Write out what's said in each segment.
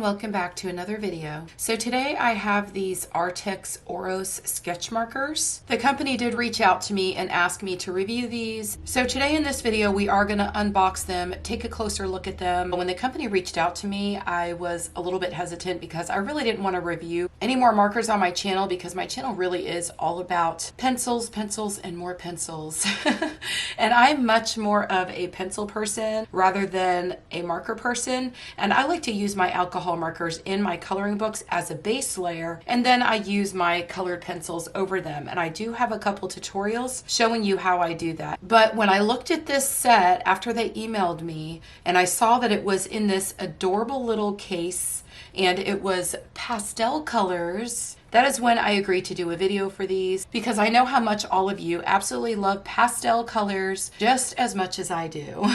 welcome back to another video. So today I have these ARRTX Oros sketch markers. The company did reach out to me and ask me to review these. So today in this video we are going to unbox them, take a closer look at them. When the company reached out to me, I was a little bit hesitant because I really didn't want to review any more markers on my channel because my channel really is all about pencils, pencils, and more pencils. And I'm much more of a pencil person rather than a marker person. And I like to use my alcohol markers in my coloring books as a base layer, and then I use my colored pencils over them. And I do have a couple tutorials showing you how I do that. But when I looked at this set after they emailed me and I saw that it was in this adorable little case and it was pastel colors, that is when I agreed to do a video for these, because I know how much all of you absolutely love pastel colors just as much as I do.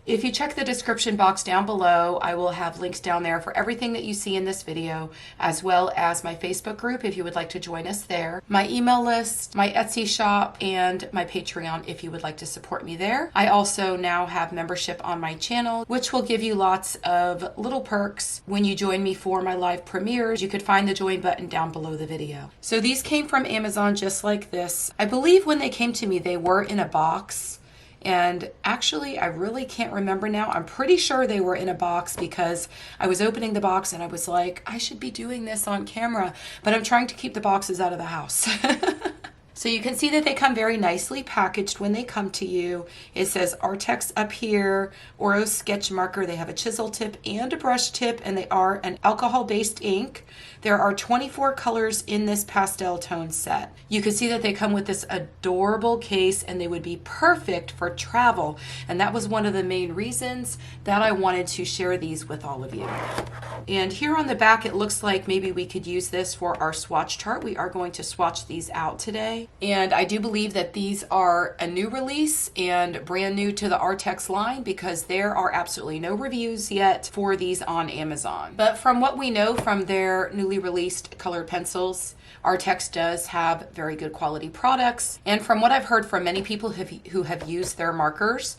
If you check the description box down below, I will have links down there for everything that you see in this video, as well as my Facebook group if you would like to join us there, my email list, my Etsy shop, and my Patreon if you would like to support me there. I also now have membership on my channel, which will give you lots of little perks when you join me for my live premieres. You could find the join button down below the video. So these came from Amazon just like this. I believe when they came to me, they were in a box. And actually, I really can't remember now. I'm pretty sure they were in a box because I was opening the box and I was like, I should be doing this on camera, but I'm trying to keep the boxes out of the house. So you can see that they come very nicely packaged when they come to you. It says ARRTX up here, Oros sketch marker. They have a chisel tip and a brush tip, and they are an alcohol-based ink. There are 24 colors in this pastel tone set. You can see that they come with this adorable case, and they would be perfect for travel. And that was one of the main reasons that I wanted to share these with all of you. And here on the back, it looks like maybe we could use this for our swatch chart. We are going to swatch these out today. And I do believe that these are a new release and brand new to the ARRTX line because there are absolutely no reviews yet for these on Amazon. But from what we know from their newly released colored pencils, ARRTX does have very good quality products. And from what I've heard from many people who have used their markers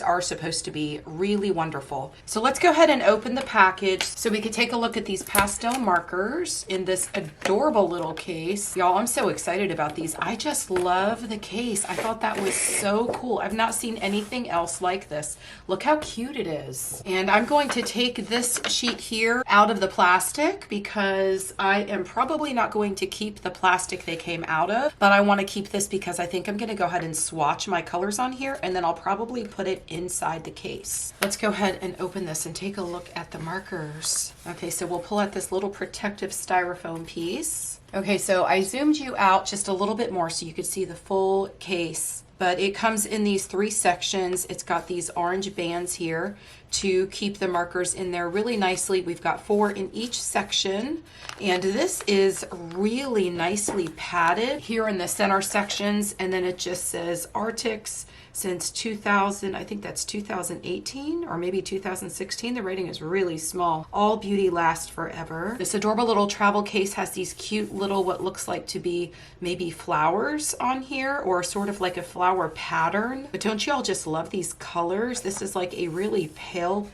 are supposed to be really wonderful. So let's go ahead and open the package so we can take a look at these pastel markers in this adorable little case. Y'all, I'm so excited about these. I just love the case. I thought that was so cool. I've not seen anything else like this. Look how cute it is. And I'm going to take this sheet here out of the plastic because I am probably not going to keep the plastic they came out of, but I want to keep this because I think I'm going to go ahead and swatch my colors on here, and then I'll probably put it inside the case. Let's go ahead and open this and take a look at the markers. Okay, so we'll pull out this little protective styrofoam piece. Okay, so I zoomed you out just a little bit more so you could see the full case, but it comes in these 3 sections. It's got these orange bands here to keep the markers in there really nicely. We've got 4 in each section, and this is really nicely padded here in the center sections, and then it just says ARRTX since 2000, I think that's 2018 or maybe 2016. The rating is really small. All beauty lasts forever. This adorable little travel case has these cute little, what looks like to be maybe flowers on here, or sort of like a flower pattern. But don't you all just love these colors? This is like a really pale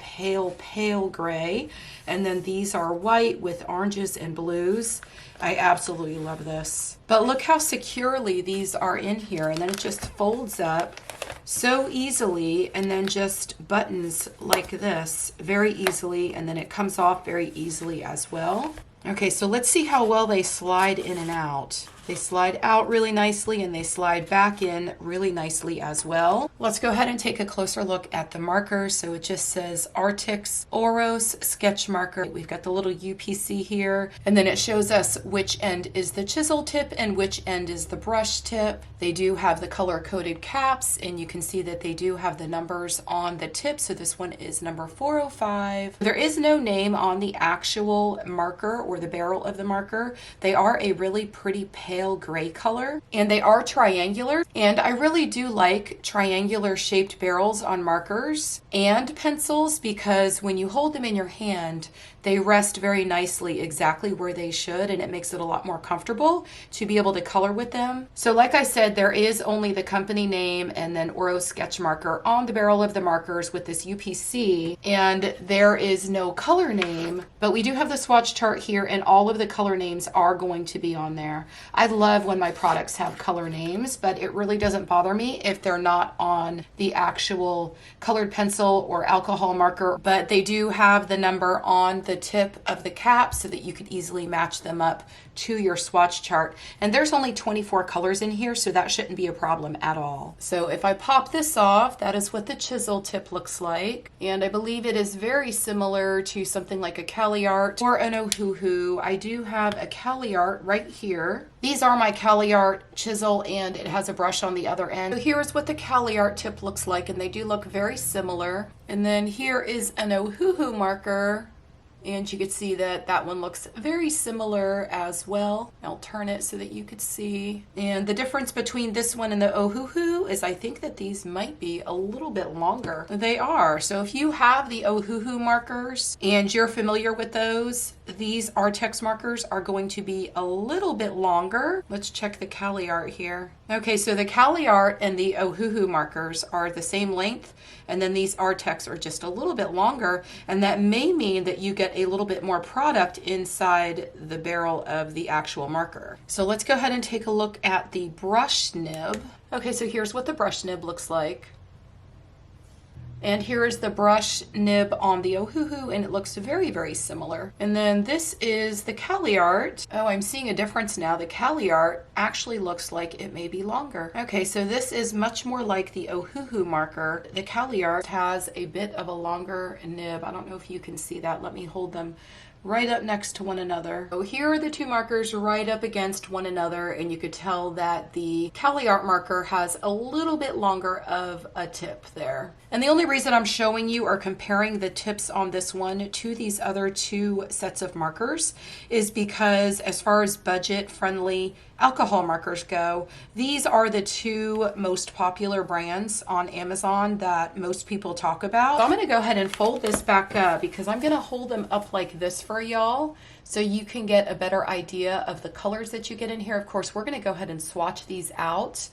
gray. And then these are white with oranges and blues. I absolutely love this. But look how securely these are in here. And then it just folds up so easily and then just buttons like this very easily. And then it comes off very easily as well. Okay, so let's see how well they slide in and out. They slide out really nicely and they slide back in really nicely as well. Let's go ahead and take a closer look at the markers. So it just says ARRTX Oros sketch marker. We've got the little UPC here, and then it shows us which end is the chisel tip and which end is the brush tip. They do have the color coded caps, and you can see that they do have the numbers on the tip. So this one is number 405. There is no name on the actual marker or the barrel of the marker. They are a really pretty pale pale gray color, and they are triangular. And I really do like triangular shaped barrels on markers and pencils because when you hold them in your hand, they rest very nicely exactly where they should, and it makes it a lot more comfortable to be able to color with them. So like I said, there is only the company name and then Oro sketch marker on the barrel of the markers with this UPC, and there is no color name, but we do have the swatch chart here and all of the color names are going to be on there. I love when my products have color names, but it really doesn't bother me if they're not on the actual colored pencil or alcohol marker, but they do have the number on the tip of the cap so that you could easily match them up to your swatch chart. And there's only 24 colors in here, so that shouldn't be a problem at all. So if I pop this off, that is what the chisel tip looks like. And I believe it is very similar to something like a Caliart or an Ohuhu. I do have a Caliart right here. These are my Caliart chisel and it has a brush on the other end. So here's what the Caliart tip looks like, and they do look very similar. And then here is an Ohuhu marker. And you could see that that one looks very similar as well. I'll turn it so that you could see. And the difference between this one and the Ohuhu is I think that these might be a little bit longer. They are. So if you have the Ohuhu markers and you're familiar with those, these ARRTX markers are going to be a little bit longer. Let's check the Caliart here. Okay, so the Caliart and the Ohuhu markers are the same length, and then these ARRTX are just a little bit longer, and that may mean that you get a little bit more product inside the barrel of the actual marker. So let's go ahead and take a look at the brush nib. Okay, so here's what the brush nib looks like. And here is the brush nib on the Ohuhu, and it looks very, very similar. And then this is the Caliart. Oh, I'm seeing a difference now. The Caliart actually looks like it may be longer. Okay, so this is much more like the Ohuhu marker. The Caliart has a bit of a longer nib. I don't know if you can see that. Let me hold them right up next to one another. So here are the two markers right up against one another, and you could tell that the Caliart marker has a little bit longer of a tip there. And the only reason I'm showing you or comparing the tips on this one to these other two sets of markers is because as far as budget friendly alcohol markers go, these are the two most popular brands on Amazon that most people talk about. So I'm going to go ahead and fold this back up because I'm going to hold them up like this for y'all so you can get a better idea of the colors that you get in here. Of course, we're going to go ahead and swatch these out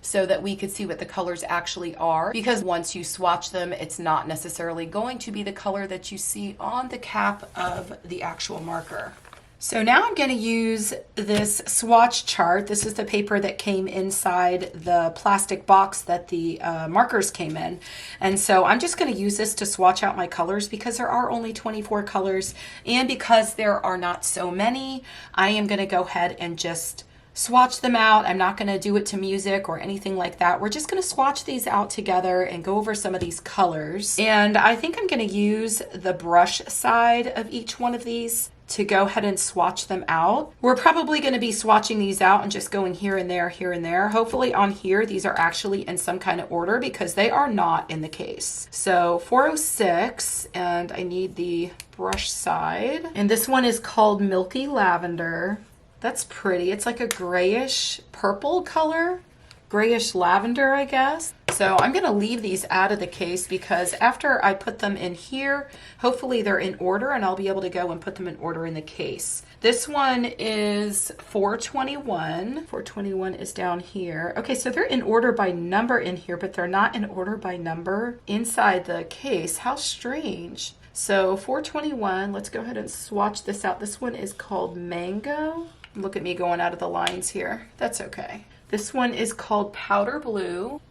so that we could see what the colors actually are, because once you swatch them, it's not necessarily going to be the color that you see on the cap of the actual marker. So now I'm going to use this swatch chart. This is the paper that came inside the plastic box that the markers came in. And so I'm just going to use this to swatch out my colors because there are only 24 colors. And because there are not so many, I am going to go ahead and just swatch them out. I'm not going to do it to music or anything like that. We're just going to swatch these out together and go over some of these colors. And I think I'm going to use the brush side of each one of these to go ahead and swatch them out. We're probably going to be swatching these out and just going here and there, here and there. Hopefully on here, these are actually in some kind of order because they are not in the case. So 406, and I need the brush side. And this one is called Milky Lavender. That's pretty. It's like a grayish purple color, grayish lavender, I guess. So I'm going to leave these out of the case because after I put them in here, hopefully they're in order and I'll be able to go and put them in order in the case. This one is 421. 421 is down here. Okay, so they're in order by number in here, but they're not in order by number inside the case. How strange. So 421, let's go ahead and swatch this out. This one is called Mango. Look at me going out of the lines here. That's okay. This one is called Powder Blue.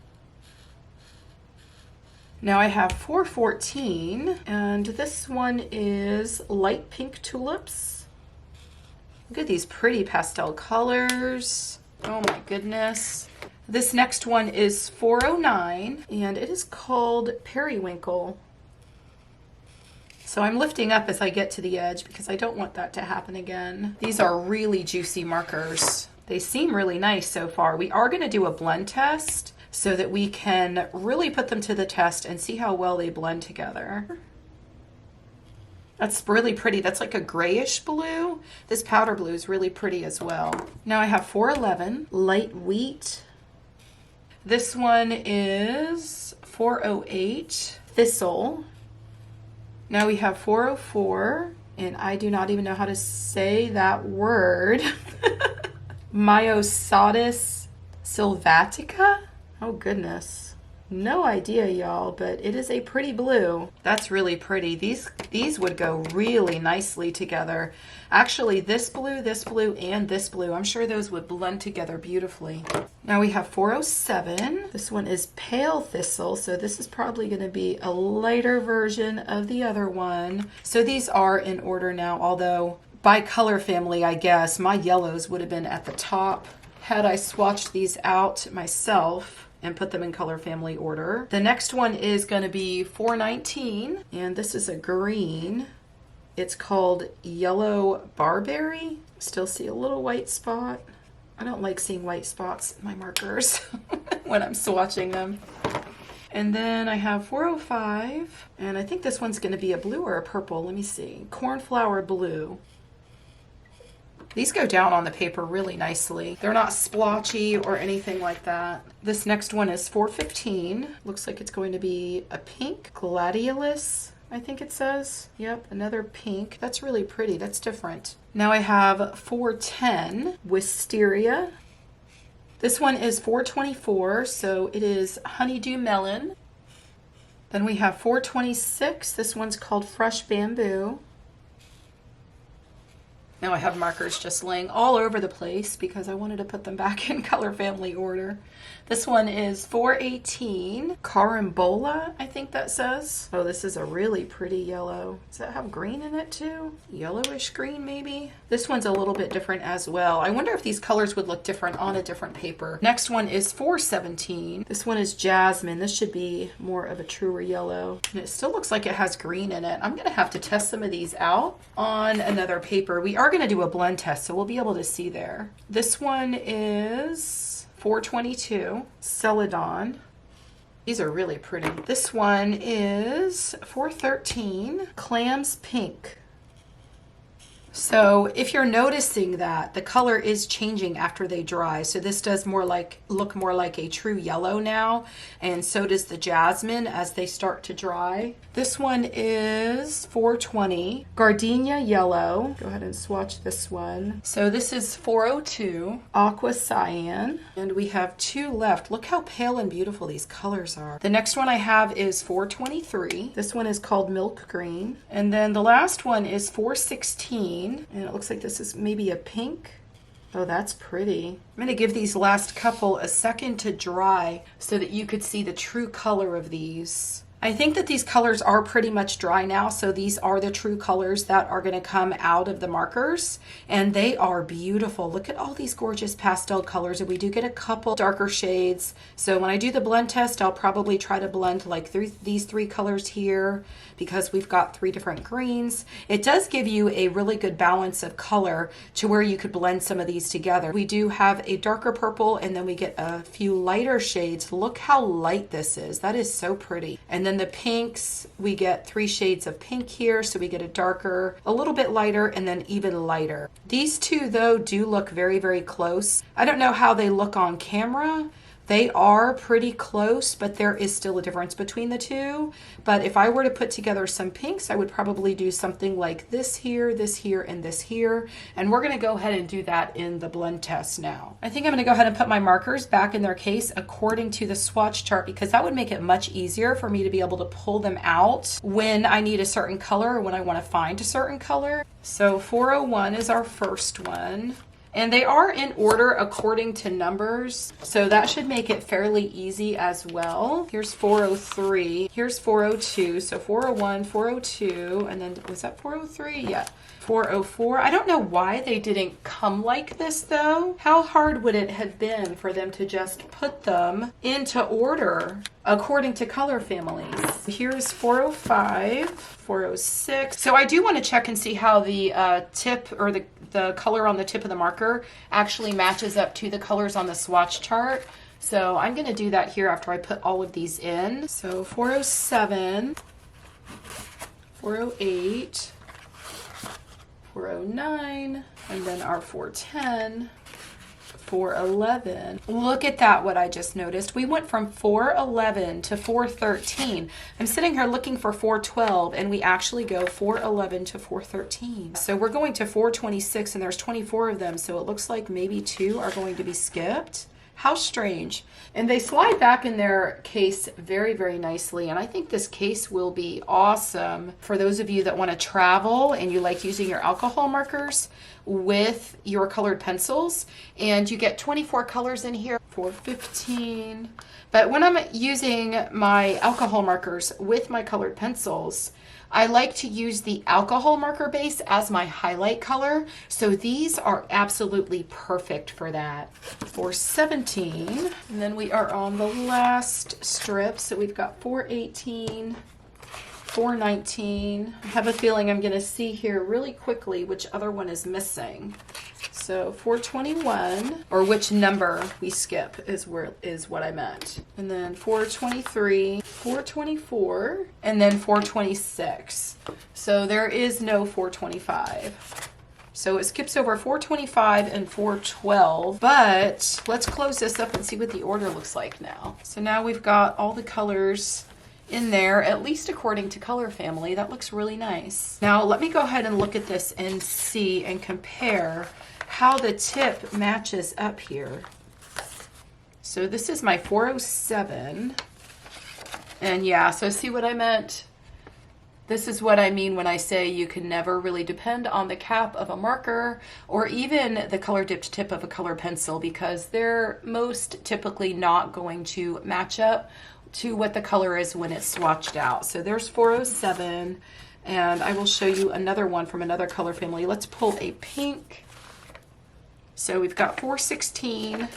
Now I have 414, and this one is Light Pink Tulips. Look at these pretty pastel colors. Oh my goodness. This next one is 409, and it is called Periwinkle. So I'm lifting up as I get to the edge because I don't want that to happen again. These are really juicy markers. They seem really nice so far. We are going to do a blend test so that we can really put them to the test and see how well they blend together. That's really pretty. That's like a grayish blue. This powder blue is really pretty as well. Now I have 411, light wheat. This one is 408, thistle. Now we have 404, and I do not even know how to say that word. Myosotis sylvatica? Oh goodness. No idea, y'all, but it is a pretty blue. That's really pretty. These would go really nicely together. Actually, this blue, and this blue, I'm sure those would blend together beautifully. Now we have 407. This one is pale thistle, so this is probably going to be a lighter version of the other one. So these are in order now, although by color family, I guess, my yellows would have been at the top had I swatched these out myself and put them in color family order. The next one is going to be 419, and this is a green. It's called Yellow Barberry. Still see a little white spot. I don't like seeing white spots in my markers when I'm swatching them. And then I have 405, and I think this one's going to be a blue or a purple. Let me see. Cornflower blue. These go down on the paper really nicely. They're not splotchy or anything like that. This next one is 415. Looks like it's going to be a pink. Gladiolus, I think it says. Yep, another pink. That's really pretty. That's different. Now I have 410, Wisteria. This one is 424, so it is Honeydew Melon. Then we have 426. This one's called Fresh Bamboo. Now I have markers just laying all over the place because I wanted to put them back in color family order. This one is 418, Carambola, I think that says. Oh, this is a really pretty yellow. Does that have green in it too? Yellowish green maybe? This one's a little bit different as well. I wonder if these colors would look different on a different paper. Next one is 417. This one is Jasmine. This should be more of a truer yellow. And it still looks like it has green in it. I'm gonna have to test some of these out on another paper. We are gonna do a blend test, so we'll be able to see there. This one is 422, Celadon. These are really pretty. This one is 413, Clams Pink. So if you're noticing that the color is changing after they dry, so this does look more like a true yellow now, and so does the jasmine as they start to dry. This one is 420, Gardenia Yellow. Go ahead and swatch this one. So this is 402, Aqua Cyan, and we have two left. Look how pale and beautiful these colors are. The next one I have is 423. This one is called Milk Green, and then the last one is 416. And it looks like this is maybe a pink. Oh, that's pretty. I'm going to give these last couple a second to dry so that you could see the true color of these. I think that these colors are pretty much dry now, so these are the true colors that are going to come out of the markers, and they are beautiful. Look at all these gorgeous pastel colors, and we do get a couple darker shades. So when I do the blend test, I'll probably try to blend like these three colors here because we've got three different greens. It does give you a really good balance of color to where you could blend some of these together. We do have a darker purple, and then we get a few lighter shades. Look how light this is. That is so pretty. And then the pinks, we get three shades of pink here, so we get a darker, a little bit lighter, and then even lighter. These two though do look very, very close. I don't know how they look on camera. They are pretty close, but there is still a difference between the two. But if I were to put together some pinks, I would probably do something like this here, and this here. And we're gonna go ahead and do that in the blend test now. I think I'm gonna go ahead and put my markers back in their case according to the swatch chart, because that would make it much easier for me to be able to pull them out when I need a certain color or when I wanna find a certain color. So 401 is our first one. And they are in order according to numbers, so that should make it fairly easy as well. Here's 403, here's 402, so 401, 402, and then was that 403? Yeah. 404. I don't know why they didn't come like this though. How hard would it have been for them to just put them into order according to color families? Here's 405, 406. So I do want to check and see how the tip or the color on the tip of the marker actually matches up to the colors on the swatch chart. So I'm going to do that here after I put all of these in. So 407, 408, 409, and then our 410, 411. Look at that, what I just noticed. We went from 411 to 413. I'm sitting here looking for 412, and we actually go 411 to 413. So we're going to 426, and there's 24 of them, so it looks like maybe 2 are going to be skipped. How strange. And they slide back in their case very, very nicely. And I think this case will be awesome for those of you that want to travel and you like using your alcohol markers with your colored pencils. And you get 24 colors in here for 15. But when I'm using my alcohol markers with my colored pencils, I like to use the alcohol marker base as my highlight color. So these are absolutely perfect for that. For 17, and then we are on the last strip. So we've got 418, 419. I have a feeling I'm gonna see here really quickly which other one is missing. So 421, or which number we skip is what I meant. And then 423, 424, and then 426. So there is no 425. So it skips over 425 and 412, but let's close this up and see what the order looks like now. So now we've got all the colors in there, at least according to color family. That looks really nice. Now let me go ahead and look at this and see and compare how the tip matches up here. So this is my 407. And yeah, so see what I meant? This is what I mean when I say you can never really depend on the cap of a marker or even the color dipped tip of a color pencil, because they're most typically not going to match up to what the color is when it's swatched out. So there's 407, and I will show you another one from another color family. Let's pull a pink. So we've got 416,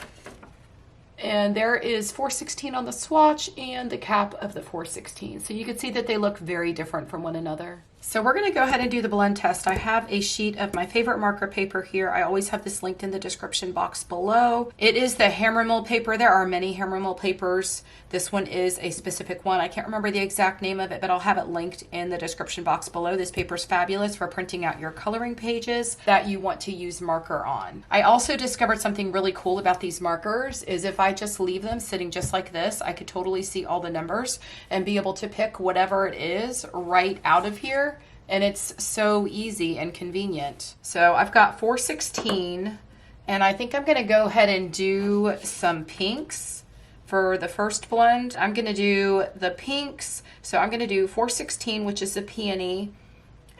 and there is 416 on the swatch and the cap of the 416. So you can see that they look very different from one another. So we're going to go ahead and do the blend test. I have a sheet of my favorite marker paper here. I always have this linked in the description box below. It is the hammer mill paper. There are many hammer mill papers. This one is a specific one. I can't remember the exact name of it, but I'll have it linked in the description box below. This paper is fabulous for printing out your coloring pages that you want to use marker on. I also discovered something really cool about these markers is if I just leave them sitting just like this, I could totally see all the numbers and be able to pick whatever it is right out of here. And it's so easy and convenient. So I've got 416, and I think I'm gonna go ahead and do some pinks for the first blend. I'm gonna do the pinks. So I'm gonna do 416, which is the peony.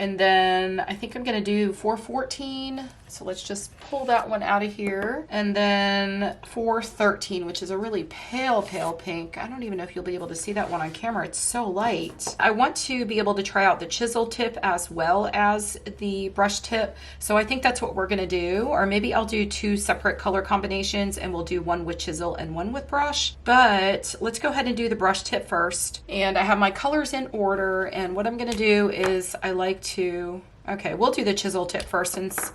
And then I think I'm gonna do 414. So let's just pull that one out of here. And then 413, which is a really pale, pale pink. I don't even know if you'll be able to see that one on camera. It's so light. I want to be able to try out the chisel tip as well as the brush tip. So I think that's what we're gonna do. Or maybe I'll do 2 separate color combinations and we'll do one with chisel and one with brush. But let's go ahead and do the brush tip first. And I have my colors in order. And what I'm gonna do is I like to, okay, we'll do the chisel tip first since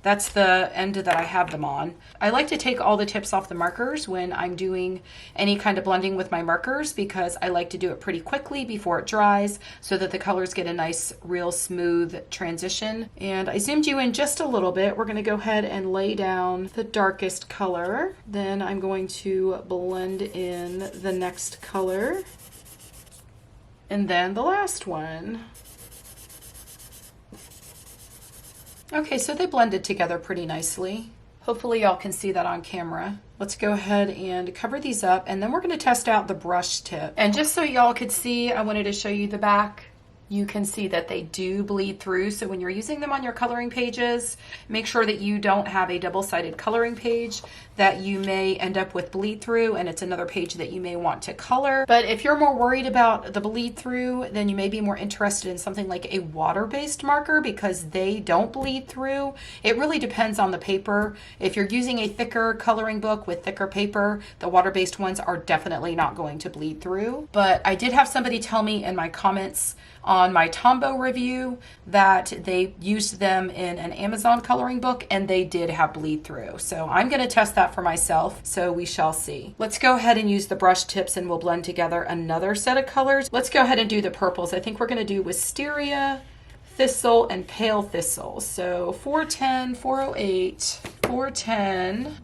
that's the end that I have them on. I like to take all the tips off the markers when I'm doing any kind of blending with my markers because I like to do it pretty quickly before it dries so that the colors get a nice, real smooth transition. And I zoomed you in just a little bit. We're gonna go ahead and lay down the darkest color. Then I'm going to blend in the next color. And then the last one. Okay, so they blended together pretty nicely. Hopefully y'all can see that on camera. Let's go ahead and cover these up, and then we're gonna test out the brush tip. And just so y'all could see, I wanted to show you the back. You can see that they do bleed through. So when you're using them on your coloring pages, make sure that you don't have a double-sided coloring page that you may end up with bleed through, and it's another page that you may want to color. But if you're more worried about the bleed through, then you may be more interested in something like a water-based marker because they don't bleed through. It really depends on the paper. If you're using a thicker coloring book with thicker paper, the water-based ones are definitely not going to bleed through. But I did have somebody tell me in my comments on my Tombow review that they used them in an Amazon coloring book and they did have bleed through. So I'm going to test that for myself, so we shall see. Let's go ahead and use the brush tips and we'll blend together another set of colors. Let's go ahead and do the purples. I think we're going to do Wisteria, Thistle, and Pale Thistle. So 410, 408, 410,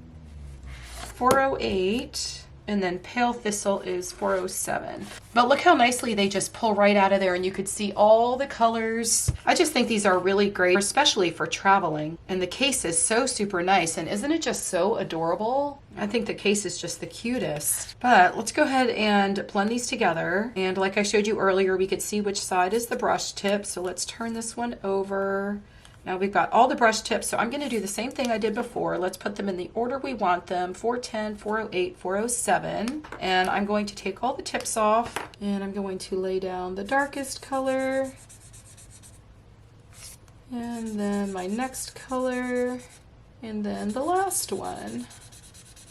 408, and then Pale Thistle is 407. But look how nicely they just pull right out of there, and you could see all the colors. I just think these are really great, especially for traveling. And the case is so super nice, and isn't it just so adorable? I think the case is just the cutest. But let's go ahead and blend these together. And like I showed you earlier, we could see which side is the brush tip. So let's turn this one over. Now we've got all the brush tips, so I'm going to do the same thing I did before. Let's put them in the order we want them, 410, 408, 407. And I'm going to take all the tips off, and I'm going to lay down the darkest color, and then my next color, and then the last one.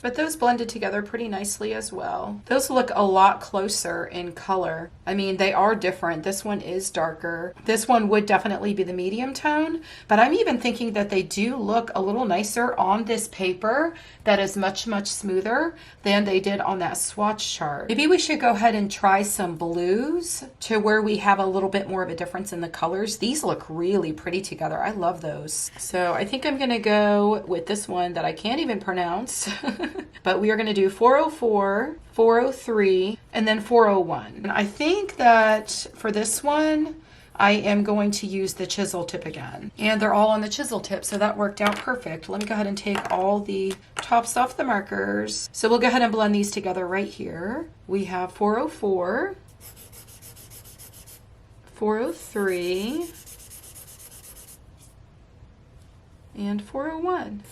But those blended together pretty nicely as well. Those look a lot closer in color. I mean, they are different. This one is darker. This one would definitely be the medium tone, but I'm even thinking that they do look a little nicer on this paper that is much, much smoother than they did on that swatch chart. Maybe we should go ahead and try some blues to where we have a little bit more of a difference in the colors. These look really pretty together. I love those. So I think I'm gonna go with this one that I can't even pronounce. But we are going to do 404, 403, and then 401. And I think that for this one, I am going to use the chisel tip again. And they're all on the chisel tip, so that worked out perfect. Let me go ahead and take all the tops off the markers. So we'll go ahead and blend these together right here. We have 404, 403, and 401.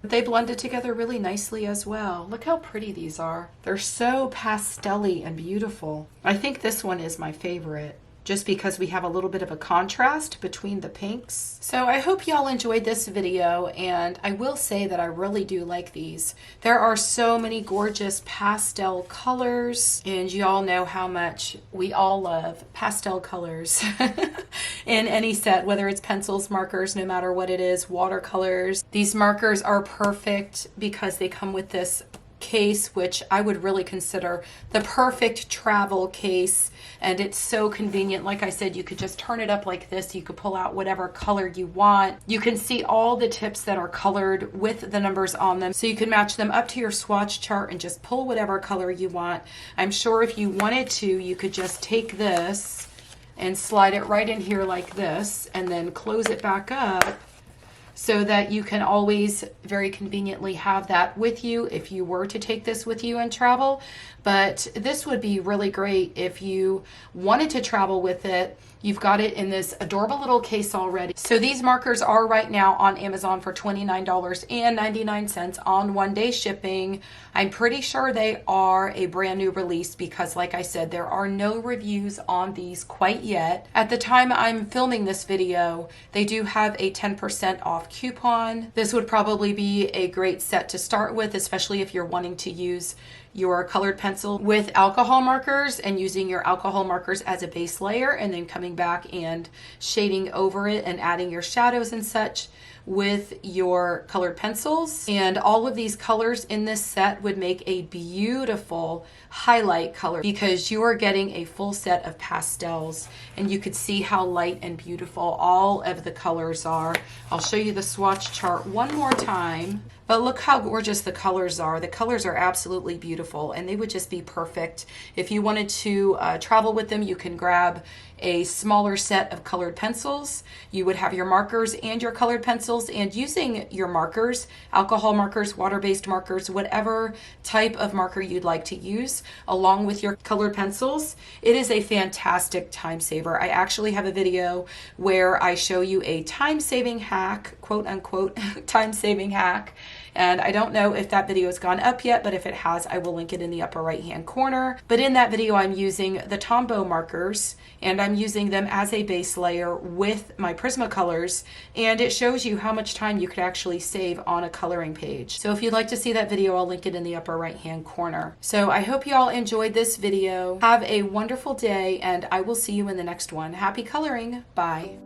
They blended together really nicely as well. Look how pretty these are. They're so pastel-y and beautiful. I think this one is my favorite, just because we have a little bit of a contrast between the pinks. So I hope y'all enjoyed this video, and I will say that I really do like these. There are so many gorgeous pastel colors, and y'all know how much we all love pastel colors in any set, whether it's pencils, markers, no matter what it is, watercolors. These markers are perfect because they come with this case, which I would really consider the perfect travel case, and it's so convenient. Like I said, you could just turn it up like this. You could pull out whatever color you want. You can see all the tips that are colored with the numbers on them, so you can match them up to your swatch chart and just pull whatever color you want. I'm sure if you wanted to, you could just take this and slide it right in here like this, and then close it back up, so that you can always very conveniently have that with you if you were to take this with you and travel. But this would be really great if you wanted to travel with it. You've got it in this adorable little case already. So these markers are right now on Amazon for $29.99 on one-day shipping. I'm pretty sure they are a brand new release because, like I said, there are no reviews on these quite yet. At the time I'm filming this video, they do have a 10% off coupon. This would probably be a great set to start with, especially if you're wanting to use your colored pencil with alcohol markers and using your alcohol markers as a base layer, and then coming back and shading over it and adding your shadows and such with your colored pencils. And all of these colors in this set would make a beautiful highlight color because you are getting a full set of pastels, and you could see how light and beautiful all of the colors are. I'll show you the swatch chart one more time. But look how gorgeous the colors are. The colors are absolutely beautiful, and they would just be perfect. If you wanted to travel with them, you can grab a smaller set of colored pencils. You would have your markers and your colored pencils, and using your markers, alcohol markers, water-based markers, whatever type of marker you'd like to use, along with your colored pencils, it is a fantastic time saver. I actually have a video where I show you a time-saving hack, quote unquote, time-saving hack. And I don't know if that video has gone up yet, but if it has, I will link it in the upper right hand corner. But in that video, I'm using the Tombow markers, and I'm using them as a base layer with my Prismacolors, and it shows you how much time you could actually save on a coloring page. So if you'd like to see that video, I'll link it in the upper right hand corner. So I hope you all enjoyed this video. Have a wonderful day, and I will see you in the next one. Happy coloring. Bye.